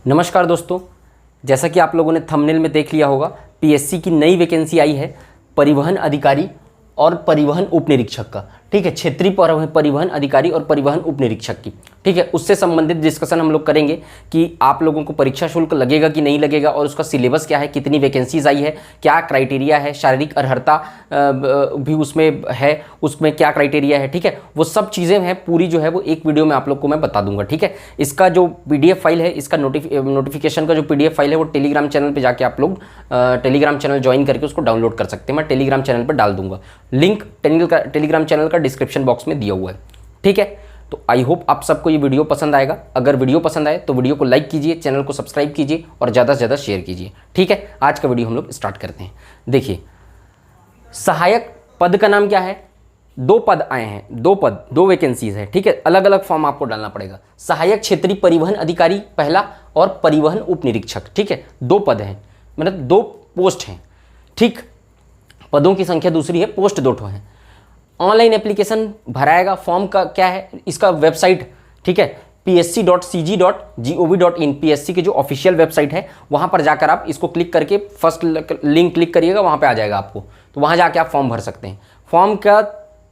नमस्कार दोस्तों, जैसा कि आप लोगों ने थंबनेल में देख लिया होगा, पीएससी की नई वैकेंसी आई है परिवहन अधिकारी और परिवहन उप निरीक्षक का। ठीक है, क्षेत्रीय परिवहन अधिकारी और परिवहन उप निरीक्षक की। ठीक है, उससे संबंधित डिस्कशन हम लोग करेंगे कि आप लोगों को परीक्षा शुल्क लगेगा कि नहीं लगेगा, और उसका सिलेबस क्या है, कितनी वैकेंसीज आई है, क्या क्राइटेरिया है, शारीरिक अर्हता भी उसमें है, उसमें क्या क्राइटेरिया है। ठीक है, वो सब चीज़ें हैं पूरी जो है वो एक वीडियो में आप लोग को मैं बता दूंगा। ठीक है, इसका जो पीडीएफ फाइल है, इसका नोटिफिकेशन का जो पीडीएफ फाइल है वो टेलीग्राम चैनल पर जाके आप लोग टेलीग्राम चैनल ज्वाइन करके उसको डाउनलोड कर सकते हैं। मैं टेलीग्राम चैनल पर डाल दूंगा, लिंक टेलीग्राम चैनल का डिस्क्रिप्शन बॉक्स में दिया हुआ है। ठीक है, तो आई होप आप सबको ये वीडियो पसंद आएगा। अगर वीडियो पसंद आए तो वीडियो को लाइक कीजिए, चैनल को सब्सक्राइब कीजिए और ज़्यादा से ज़्यादा शेयर कीजिए। ठीक है, आज का वीडियो हम लोग स्टार्ट करते हैं। देखिए, सहायक पद का नाम क्या है? दो पद आए हैं, दो वैकेंसीज है। ठीक है, अलग अलग फॉर्म आपको डालना पड़ेगा। सहायक क्षेत्रीय परिवहन अधिकारी पहला और परिवहन उप निरीक्षक। ठीक है, दो पद हैं, मतलब दो पोस्ट हैं। ठीक, पदों की संख्या दूसरी है, पोस्ट दो ठो है। Online application भराएगा। फॉर्म का क्या है, इसका वेबसाइट, ठीक है, psc.cg.gov.in, पीएससी की जो ऑफिशियल वेबसाइट है वहाँ पर जाकर आप इसको क्लिक करके फर्स्ट लिंक क्लिक करिएगा, वहाँ पे आ जाएगा आपको। तो वहाँ जाके आप फॉर्म भर सकते हैं। फॉर्म का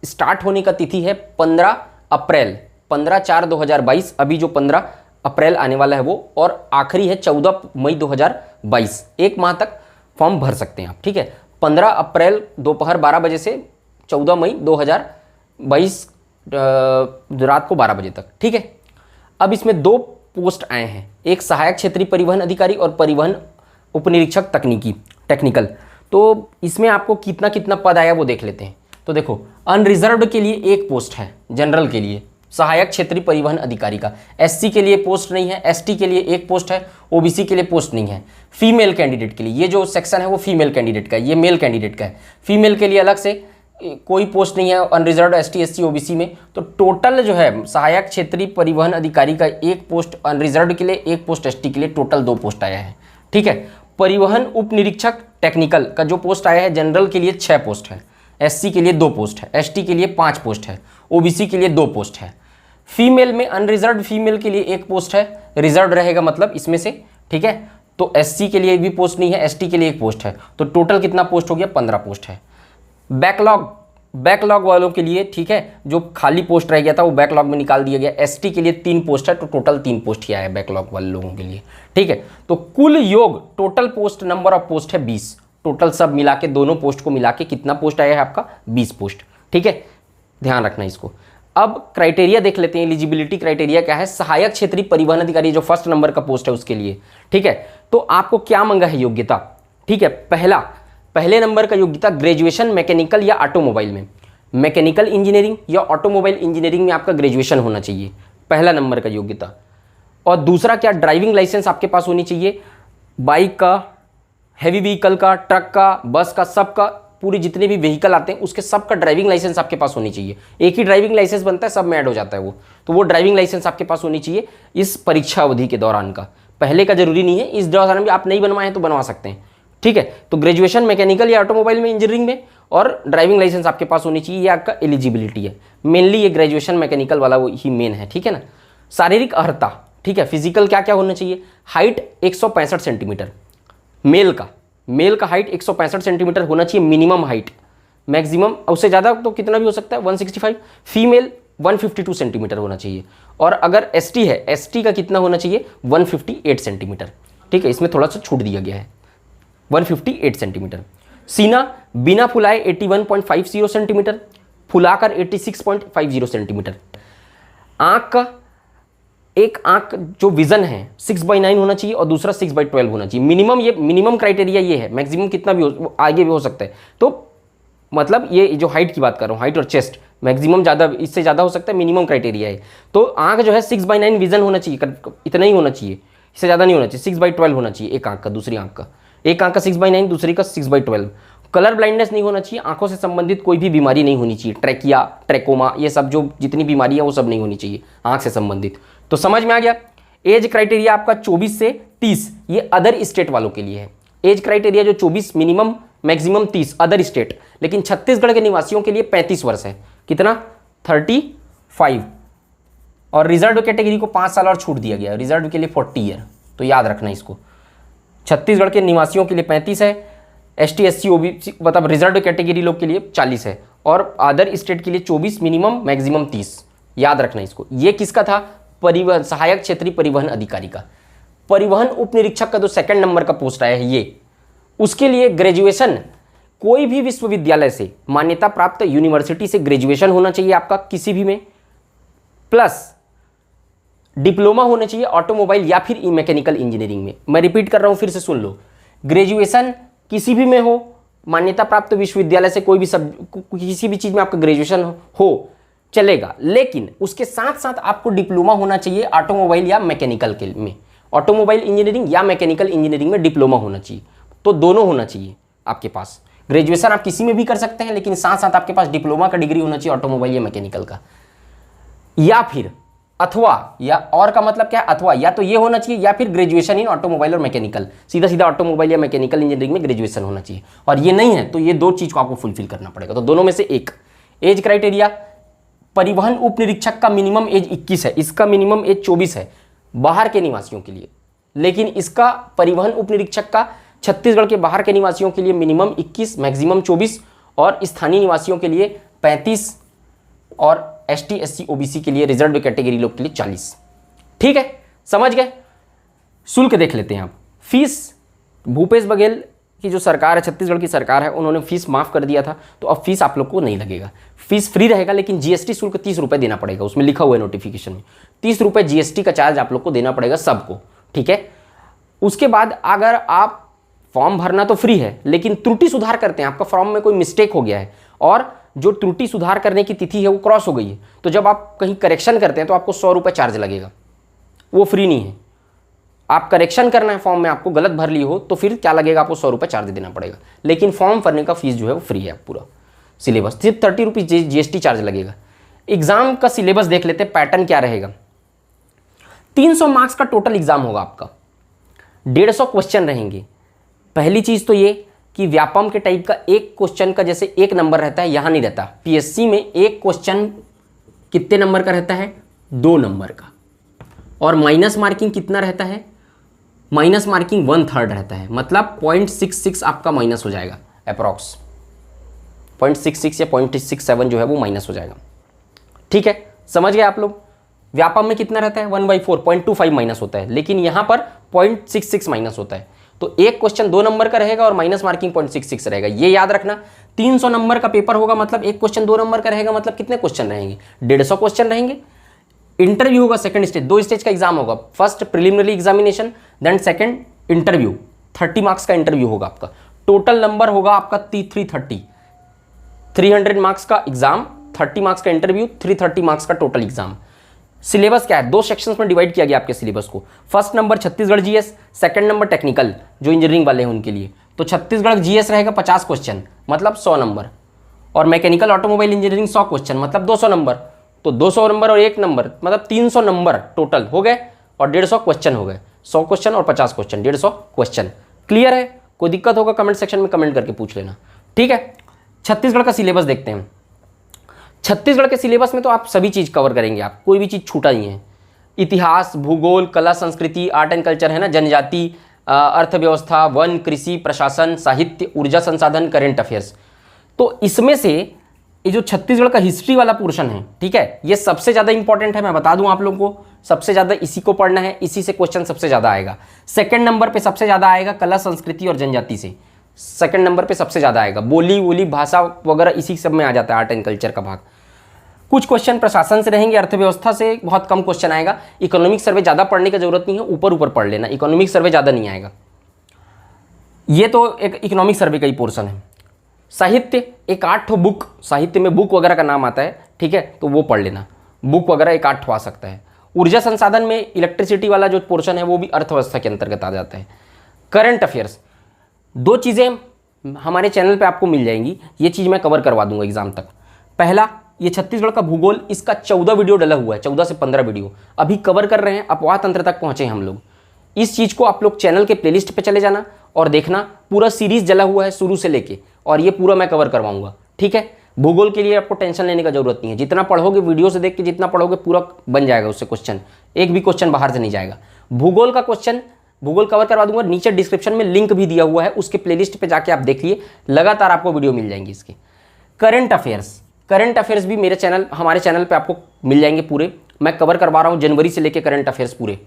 स्टार्ट होने का तिथि है 15 अप्रैल, 15/4/2022, अभी जो 15 अप्रैल आने वाला है वो, और आखिरी है 14 मई 2022। एक माह तक फॉर्म भर सकते हैं आप। ठीक है, 15 अप्रैल दोपहर 12 बजे से 14 मई 2022 रात को 12 बजे तक। ठीक है, अब इसमें दो पोस्ट आए हैं, एक सहायक क्षेत्रीय परिवहन अधिकारी और परिवहन उपनिरीक्षक टेक्निकल। तो इसमें आपको कितना कितना पद आया वो देख लेते हैं। तो देखो, अनरिजर्व्ड के लिए एक पोस्ट है, जनरल के लिए सहायक क्षेत्रीय परिवहन अधिकारी का। एससी के लिए पोस्ट नहीं है, एसटी के लिए एक पोस्ट है, ओबीसी के लिए पोस्ट नहीं है। फीमेल कैंडिडेट के लिए, ये जो सेक्शन है वो फीमेल कैंडिडेट का है, ये मेल कैंडिडेट का है। फीमेल के लिए अलग से कोई पोस्ट नहीं है अनरिजर्व्ड एसटी एससी ओबीसी में। तो टोटल जो है सहायक क्षेत्रीय परिवहन अधिकारी का एक पोस्ट अनरिजर्व्ड के लिए, एक पोस्ट एसटी के लिए, टोटल दो पोस्ट आया है। ठीक है, परिवहन उप निरीक्षक टेक्निकल का जो पोस्ट आया है, जनरल के लिए 6 पोस्ट है, एससी के लिए 2 पोस्ट है, एसटी के लिए 5 पोस्ट है, ओबीसी के लिए 2 पोस्ट है। फीमेल में अनरिजर्व्ड फीमेल के लिए एक पोस्ट है, रिजर्व्ड रहेगा मतलब इसमें से। ठीक है, तो एससी के लिए भी पोस्ट नहीं है, एसटी के लिए एक पोस्ट है। तो टोटल कितना पोस्ट हो गया? 15 पोस्ट है। बैकलॉग वालों के लिए, ठीक है, जो खाली पोस्ट रह गया था वो बैकलॉग में निकाल दिया गया। एसटी के लिए 3 पोस्ट है, तो टोटल 3 पोस्ट ही आया है बैकलॉग वाले लोगों के लिए। ठीक है, तो कुल योग total post number of post है 20। टोटल सब मिला के, दोनों पोस्ट को मिला के कितना पोस्ट आया है आपका? 20 पोस्ट। ठीक है, ध्यान रखना इसको। अब क्राइटेरिया देख लेते हैं, एलिजिबिलिटी क्राइटेरिया क्या है। सहायक क्षेत्रीय परिवहन अधिकारी जो फर्स्ट नंबर का पोस्ट है उसके लिए, ठीक है, तो आपको क्या मांगा है योग्यता? ठीक है, पहले नंबर का योग्यता ग्रेजुएशन मैकेनिकल या ऑटोमोबाइल में, मैकेनिकल इंजीनियरिंग या ऑटोमोबाइल इंजीनियरिंग में आपका ग्रेजुएशन होना चाहिए, पहला नंबर का योग्यता। और दूसरा क्या? ड्राइविंग लाइसेंस आपके पास होनी चाहिए, बाइक का, हैवी व्हीकल का, ट्रक का, बस का, सबका, पूरे जितने भी व्हीकल आते हैं उसके सबका ड्राइविंग लाइसेंस आपके पास होनी चाहिए। एक ही ड्राइविंग लाइसेंस बनता है, सब में ऐड हो जाता है वो, तो वो ड्राइविंग लाइसेंस आपके पास होनी चाहिए इस परीक्षा अवधि के दौरान का। पहले का जरूरी नहीं है, इस दौरान भी आप नहीं बनवाए हैं तो बनवा सकते हैं। ठीक है, तो ग्रेजुएशन मैकेनिकल या ऑटोमोबाइल में इंजीनियरिंग में और ड्राइविंग लाइसेंस आपके पास होनी चाहिए, ये आपका एलिजिबिलिटी है। मेनली ये ग्रेजुएशन मैकेनिकल वाला वो ही मेन है। ठीक है ना। शारीरिक अर्हता, ठीक है, फिजिकल क्या क्या होना चाहिए? हाइट 165 सेंटीमीटर मेल का हाइट 165 सेंटीमीटर होना चाहिए मिनिमम हाइट, मैक्सिमम उससे ज़्यादा तो कितना भी हो सकता है 165। फीमेल 152 सेंटीमीटर होना चाहिए, और अगर एसटी है, एसटी का कितना होना चाहिए? 158 सेंटीमीटर। ठीक है, इसमें थोड़ा सा छूट दिया गया है, 158 सेंटीमीटर। सीना बिना फुलाए 81.50 सेंटीमीटर, फुलाकर 86.50 सेंटीमीटर। आँख का, एक आँख जो विजन है 6/9 होना चाहिए और दूसरा 6/12 होना चाहिए। मिनिमम क्राइटेरिया ये है, मैक्सिमम कितना भी हो, आगे भी हो सकता है। तो मतलब ये जो हाइट की बात कर रहा हूँ, हाइट और चेस्ट, मैक्सिमम ज़्यादा, इससे ज़्यादा हो सकता है, मिनिमम क्राइटेरिया है। तो आँख जो है 6/9 विजन होना चाहिए, इतना ही होना चाहिए, इससे ज़्यादा नहीं होना चाहिए। 6/12 होना चाहिए एक आँख का, दूसरी आँख का, एक आँख का 6/9, दूसरी का 6/12। कलर ब्लाइंडनेस नहीं होना चाहिए, आंखों से संबंधित कोई भी बीमारी नहीं होनी चाहिए, ट्रैकिया, ट्रैकोमा, ये सब जो जितनी बीमारी है वो सब नहीं होनी चाहिए आँख से संबंधित। तो समझ में आ गया। एज क्राइटेरिया आपका 24 से 30, ये अदर स्टेट वालों के लिए है। एज क्राइटेरिया जो 24 मिनिमम, मैक्सिमम 30 अदर स्टेट, लेकिन छत्तीसगढ़ के निवासियों के लिए 35 वर्ष है। कितना? 35। और रिजर्व कैटेगरी को 5 साल और छूट दिया गया, रिजर्व के लिए 40 ईयर। तो याद रखना इसको। छत्तीसगढ़ के निवासियों के लिए 35 है, ST SC OBC मतलब रिजर्व कैटेगरी लोग के लिए 40 है, और अदर स्टेट के लिए 24, मिनिमम मैक्सिमम 30। याद रखना इसको। ये किसका था? परिवहन सहायक क्षेत्रीय परिवहन अधिकारी का। परिवहन उप निरीक्षक का जो 2nd नंबर का पोस्ट आया है ये, उसके लिए ग्रेजुएशन कोई भी विश्वविद्यालय से, मान्यता प्राप्त यूनिवर्सिटी से ग्रेजुएशन होना चाहिए आपका किसी भी में, प्लस डिप्लोमा होना चाहिए ऑटोमोबाइल या फिर मैकेनिकल इंजीनियरिंग में। मैं रिपीट कर रहा हूं, फिर से सुन लो। ग्रेजुएशन किसी भी में हो, मान्यता प्राप्त विश्वविद्यालय से कोई भी किसी भी चीज में आपका ग्रेजुएशन हो चलेगा, लेकिन उसके साथ साथ आपको डिप्लोमा होना चाहिए ऑटोमोबाइल या मैकेनिकल के में, ऑटोमोबाइल इंजीनियरिंग या मैकेनिकल इंजीनियरिंग में डिप्लोमा होना चाहिए। तो दोनों होना चाहिए आपके पास। ग्रेजुएशन आप किसी में भी कर सकते हैं, लेकिन साथ साथ आपके पास डिप्लोमा का डिग्री होना चाहिए ऑटोमोबाइल या मैकेनिकल का, या फिर अथवा, या और का मतलब क्या है? अथवा या तो ये होना चाहिए या फिर ग्रेजुएशन इन ऑटोमोबाइल और मैकेनिकल, सीधा सीधा ऑटोमोबाइल या मैकेनिकल इंजीनियरिंग में ग्रेजुएशन होना चाहिए। और ये नहीं है तो ये दो चीज को आपको फुलफिल करना पड़ेगा। तो दोनों में से एक। एज क्राइटेरिया, परिवहन उप निरीक्षक का मिनिमम एज 21 है, इसका मिनिमम एज 24 है बाहर के निवासियों के लिए, लेकिन इसका परिवहन उप निरीक्षक का छत्तीसगढ़ के बाहर के निवासियों के लिए मिनिमम 21, मैक्सिमम 24, और स्थानीय निवासियों के लिए 35, और ST SC OBC के लिए रिजर्व कैटेगरी लोग के लिए 40। ठीक है, समझ गए? शुल्क देख लेते हैं आप। फीस, भूपेश बघेल की जो सरकार है, छत्तीसगढ़ की सरकार है, उन्होंने फीस माफ कर दिया था, तो अब फीस आप लोग को नहीं लगेगा, फीस फ्री रहेगा, लेकिन GST शुल्क 30 रुपये देना पड़ेगा। उसमें लिखा हुआ है नोटिफिकेशन में 30 रुपये GST का चार्ज आप लोग को देना पड़ेगा सबको। ठीक है, उसके बाद अगर आप फॉर्म भरना तो फ्री है, लेकिन त्रुटि सुधार करते हैं, आपका फॉर्म में कोई मिस्टेक हो गया है और जो त्रुटि सुधार करने की तिथि है वो क्रॉस हो गई है, तो जब आप कहीं करेक्शन करते हैं तो आपको 100 रुपये चार्ज लगेगा, वो फ्री नहीं है। आप करेक्शन करना है फॉर्म में, आपको गलत भर ली हो तो फिर क्या लगेगा? आपको 100 रुपये चार्ज देना पड़ेगा, लेकिन फॉर्म भरने का फीस जो है वो फ्री है। पूरा सिलेबस सिर्फ 30 रुपीज़ GST चार्ज लगेगा। एग्जाम का सिलेबस देख लेते हैं, पैटर्न क्या रहेगा। 300 मार्क्स का टोटल एग्जाम होगा आपका, 150 क्वेश्चन रहेंगे। पहली चीज तो ये कि व्यापम के टाइप का एक क्वेश्चन का जैसे 1 नंबर रहता है, यहां नहीं रहता। PSC में एक क्वेश्चन कितने नंबर का रहता है? 2 नंबर का। और माइनस मार्किंग कितना रहता है? माइनस मार्किंग 1/3 रहता है, मतलब 0.66 आपका माइनस हो जाएगा, अप्रॉक्स 0.66 या 0.67 जो है वो माइनस हो जाएगा। ठीक है, समझ गए आप लोग? व्यापम में कितना रहता है? 1/4, 0.25 माइनस होता है, लेकिन यहां पर 0.66 माइनस होता है। तो एक क्वेश्चन 2 नंबर का रहेगा और माइनस मार्किंग 0.66 रहेगा, ये याद रखना। 300 नंबर का पेपर होगा, मतलब एक क्वेश्चन 2 नंबर का रहेगा, मतलब कितने क्वेश्चन रहेंगे? 150 क्वेश्चन रहेंगे। इंटरव्यू होगा, सेकंड स्टेज, 2 स्टेज का एग्जाम होगा। First preliminary examination, then second interview, 30 marks का इंटरव्यू होगा आपका। टोटल नंबर होगा आपका 330, 300 मार्क्स का एग्जाम, 30 मार्क्स का इंटरव्यू, 330 मार्क्स का टोटल एग्जाम। सिलेबस क्या है? 2 सेक्शंस में डिवाइड किया गया आपके सिलेबस को। First number Chhattisgarh GS, second number technical जो इंजीनियरिंग वाले हैं उनके लिए। तो छत्तीसगढ़ GS रहेगा 50 क्वेश्चन, मतलब 100 नंबर, और मैकेनिकल ऑटोमोबाइल इंजीनियरिंग 100 क्वेश्चन, मतलब 200 नंबर। तो 200 नंबर और 1 नंबर मतलब 300 नंबर टोटल हो गए, और 150 क्वेश्चन हो गए। 100 क्वेश्चन और 50 क्वेश्चन, 150 क्वेश्चन। क्लियर है? कोई दिक्कत होगा कमेंट सेक्शन में कमेंट करके पूछ लेना। ठीक है, छत्तीसगढ़ का सिलेबस देखते हैं। छत्तीसगढ़ के सिलेबस में तो आप सभी चीज़ कवर करेंगे, आप कोई भी चीज़ छूटा नहीं है। इतिहास, भूगोल, कला संस्कृति, आर्ट एंड कल्चर है ना, जनजाति, अर्थव्यवस्था, वन, कृषि, प्रशासन, साहित्य, ऊर्जा संसाधन, करेंट अफेयर्स। तो इसमें से ये जो छत्तीसगढ़ का हिस्ट्री वाला पोर्शन है, ठीक है, ये सबसे ज़्यादा इंपॉर्टेंट है। मैं बता दूं आप लोगों को, सबसे ज़्यादा इसी को पढ़ना है, इसी से क्वेश्चन सबसे ज़्यादा आएगा। सेकंड नंबर पे सबसे ज़्यादा आएगा कला संस्कृति और जनजाति से, सेकंड नंबर पे सबसे ज़्यादा आएगा। बोली वोली भाषा वगैरह इसी सब में आ जाता है, आर्ट एंड कल्चर का भाग। कुछ क्वेश्चन प्रशासन से रहेंगे, अर्थव्यवस्था से बहुत कम क्वेश्चन आएगा। इकोनॉमिक सर्वे ज़्यादा पढ़ने की जरूरत नहीं है, ऊपर ऊपर पढ़ लेना, इकोनॉमिक सर्वे ज़्यादा नहीं आएगा। ये तो एक इकोनॉमिक सर्वे का ही पोर्शन है। साहित्य, एक 8 बुक, साहित्य में बुक वगैरह का नाम आता है, ठीक है, तो वो पढ़ लेना, बुक वगैरह एक 8 आ सकता है। ऊर्जा संसाधन में इलेक्ट्रिसिटी वाला जो पोर्शन है वो भी अर्थव्यवस्था के अंतर्गत आ जाता है। करंट अफेयर्स, 2 चीज़ें हमारे चैनल पे आपको मिल जाएंगी, ये चीज़ मैं कवर करवा दूंगा एग्जाम तक। पहला, ये छत्तीसगढ़ का भूगोल, इसका 14 वीडियो डला हुआ है, 14 से 15 वीडियो अभी कवर कर रहे हैं, अपवाह तंत्र तक पहुंचे हम लोग। इस चीज़ को आप लोग चैनल के प्लेलिस्ट पे चले जाना और देखना, पूरा सीरीज जला हुआ है शुरू से लेके, और ये पूरा मैं कवर करवाऊंगा। ठीक है, भूगोल के लिए आपको टेंशन लेने का जरूरत नहीं है, जितना पढ़ोगे वीडियो से देख के, जितना पढ़ोगे पूरा बन जाएगा उससे क्वेश्चन, एक भी क्वेश्चन बाहर से नहीं जाएगा। भूगोल का क्वेश्चन भूगोल कवर करवा दूंगा। नीचे डिस्क्रिप्शन में लिंक भी दिया हुआ है, उसके प्लेलिस्ट पे जाके आप देखिए, लगातार आपको वीडियो मिल जाएंगी इसके। करंट अफेयर्स भी मेरे चैनल, हमारे चैनल पे आपको मिल जाएंगे पूरे। मैं कवर करवा रहा हूँ जनवरी से लेकर करंट अफेयर्स पूरे।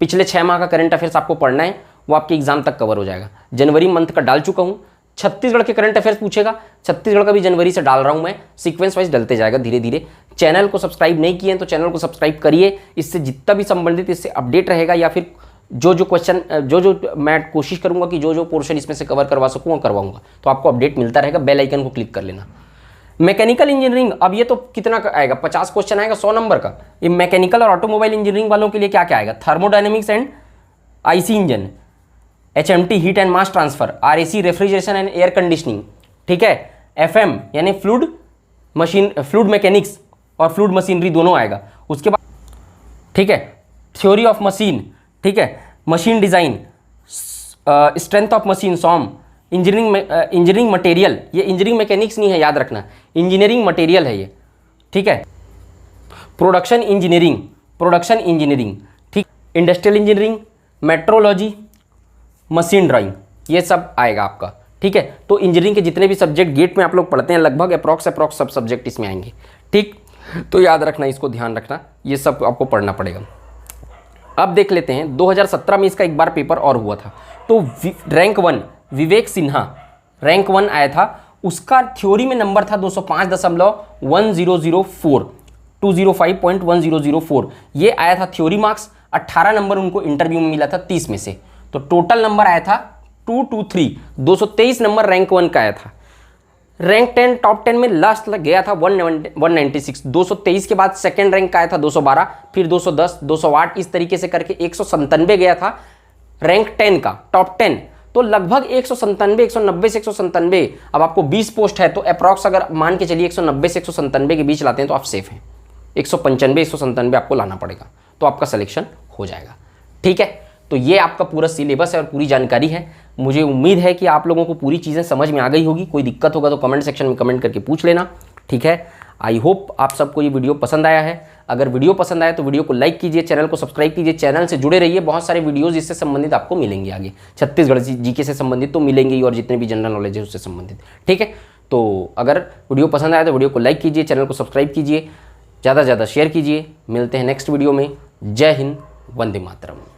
पिछले 6 माह का करंट अफेयर्स आपको पढ़ना है, वो आपके एग्जाम तक कवर हो जाएगा। जनवरी मंथ का डाल चुका हूँ। छत्तीसगढ़ के करंट अफेयर्स पूछेगा, छत्तीसगढ़ का भी जनवरी से डाल रहा हूँ मैं, सीक्वेंस वाइज डलते जाएगा धीरे धीरे। चैनल को सब्सक्राइब नहीं किए हैं तो चैनल को सब्सक्राइब करिए, इससे जितना भी संबंधित इससे अपडेट रहेगा, या फिर जो क्वेश्चन जो मैं कोशिश करूंगा कि जो पोर्शन इसमें से कवर करवा सकूँ वो करवाऊंगा, तो आपको अपडेट मिलता रहेगा। बेल आइकन को क्लिक कर लेना। मैकेनिकल इंजीनियरिंग, अब ये तो कितना का आएगा, 50 क्वेश्चन आएगा 100 नंबर का। ये मैकेनिकल और ऑटोमोबाइल इंजीनियरिंग वालों के लिए क्या क्या आएगा, thermodynamics and IC engine, HMT heat and mass transfer, RAC refrigeration and air conditioning, ठीक है, FM यानी फ्लूइड मैकेनिक्स और फ्लूइड मशीनरी दोनों आएगा। उसके बाद ठीक है, थ्योरी ऑफ मशीन, ठीक है, machine design, strength of machine, सॉम, इंजीनियरिंग मटेरियल, ये इंजीनियरिंग मैकेनिक्स नहीं है, याद रखना, इंजीनियरिंग मटेरियल है ये, ठीक है, प्रोडक्शन इंजीनियरिंग, ठीक, industrial engineering, metrology, machine drawing, ये सब आएगा आपका, ठीक है। तो इंजीनियरिंग के जितने भी सब्जेक्ट गेट में आप लोग पढ़ते हैं, लगभग अप्रॉक्स सब सब्जेक्ट इसमें आएंगे, ठीक। तो याद रखना, इसको ध्यान रखना, ये सब आपको पढ़ना पड़ेगा। अब देख लेते हैं 2017 में इसका एक बार पेपर और हुआ था, तो रैंक 1 विवेक सिन्हा रैंक 1 आया था। उसका थ्योरी में नंबर था 205.1004, 205.1004 ये आया था थ्योरी मार्क्स। 18 नंबर उनको इंटरव्यू में मिला था 30 में से, तो टोटल नंबर आया था 223, 223 नंबर रैंक 1 का आया था। रैंक 10 टॉप 10 में लास्ट लग गया था 196, 223 के बाद सेकंड रैंक का आया था 212, फिर 210, 208, इस तरीके से करके 197 गया था रैंक 10 का, टॉप 10। तो लगभग 197, 190 से 197। अब आपको 20 पोस्ट है तो अप्रॉक्स अगर मान के चलिए 190 से 197 के बीच लाते हैं तो आप सेफ हैं। 195, 197 आपको लाना पड़ेगा तो आपका सिलेक्शन हो जाएगा, ठीक है। तो ये आपका पूरा सिलेबस है और पूरी जानकारी है। मुझे उम्मीद है कि आप लोगों को पूरी चीज़ें समझ में आ गई होगी। कोई दिक्कत होगा तो कमेंट सेक्शन में कमेंट करके पूछ लेना, ठीक है। आई होप आप सबको ये वीडियो पसंद आया है। अगर वीडियो पसंद आया तो वीडियो को लाइक कीजिए, चैनल को सब्सक्राइब कीजिए, चैनल से जुड़े रहिए। बहुत सारे वीडियोज़ इससे संबंधित आपको मिलेंगे आगे, छत्तीसगढ़ जीके से संबंधित तो मिलेंगे ही, और जितने भी जनरल नॉलेज है उससे संबंधित, ठीक है। तो अगर वीडियो पसंद आया तो वीडियो को लाइक कीजिए, चैनल को सब्सक्राइब कीजिए, ज़्यादा से ज़्यादा शेयर कीजिए। मिलते हैं नेक्स्ट वीडियो में। जय हिंद, वंदे मातरम।